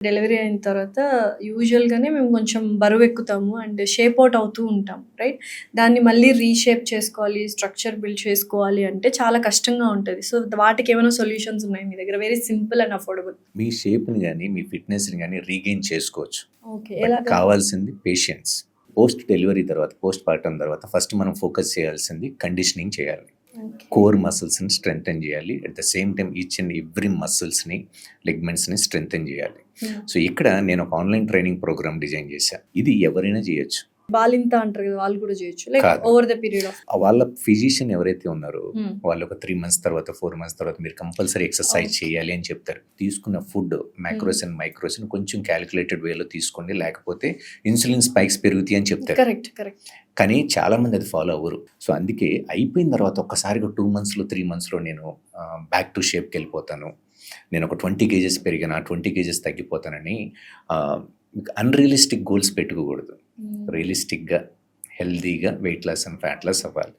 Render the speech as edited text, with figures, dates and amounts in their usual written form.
Delivery అయిన తర్వాత యూజువల్‌గానే మేము కొంచెం బరువెక్కుతాము అండ్ షేప్ ఔట్ అవుతూ ఉంటాం. రైట్? దాన్ని మళ్ళీ రీషేప్ చేసుకోవాలి, స్ట్రక్చర్ బిల్డ్ చేసుకోవాలి అంటే చాలా కష్టంగా ఉంటది. సో, వాటికేమైనా సొల్యూషన్స్ ఉన్నాయా మీ దగ్గర? Very simple and affordable. మీ షేప్‌ని గాని, మీ ఫిట్‌నెస్‌ని గాని రీగెయిన్ చేసుకోవచ్చు. ఓకే. బట్ ఎలాగా? కావాల్సింది పేషెన్స్. పోస్ట్ డెలివరీ తర్వాత, పోస్ట్ పార్టమ్ తర్వాత ఫస్ట్ మనం ఫోకస్ చేయాల్సింది కండిషనింగ్ చేయాలి. ఓకే. కోర్ మసిల్స్‌ని స్ట్రెంథెన్ చేయాలి. At the same time each and every మసిల్స్‌ని, లిగమెంట్స్‌ని స్ట్రెంథెన్ చేయాలి. సో, ఇక్కడ నేను ఒక ఆన్‌లైన్ ట్రైనింగ్ ప్రోగ్రామ్ డిజైన్ చేశా. ఇది ఎవరైనా చేయొచ్చు. బాలింత అంటారు కదా! వాళ్ళు కూడా చేయొచ్చు. లైక్ కాదు. ఓవర్ ద పీరియడ్ ఆఫ్ వాళ్ళ ఫిజిషియన్ ఎవరైతే ఉన్నారో హ్మ్. వాళ్ళు ఒక 3 మంత్స్ తర్వాత, 4 మంత్స్ తర్వాత మీరు కంపల్సరీ ఎక్సర్సైజ్ Okay. చేయాలి అని చెప్తారు. తీసుకున్న ఫుడ్ మ్యాక్రోస్ అండ్ మైక్రోస్‌ని కొంచెం క్యాలిక్యులేటెడ్ వేలో తీసుకోండి. లేకపోతే ఇన్సులిన్ స్పైక్స్ పెరుగుతాయి అని చెప్తారు. కరెక్ట్. కానీ చాలా మంది అది ఫాలో అవ్వరు. సో, అందుకే అయిపోయిన తర్వాత ఒక్కసారిగా 2 మంత్స్‌లో, 3 మంత్స్‌లో నేను బ్యాక్ టు షేప్‌కి వెళ్ళిపోతాను. నేను ఒక 20 కేజెస్ పెరిగాను, ఆ 20 కేజెస్ తగ్గిపోతానని అన్‌రియలిస్టిక్ గోల్స్ పెట్టుకోకూడదు. రియలిస్టిక్‌గా, హెల్తీగా weight loss and fat loss అవ్వాలి.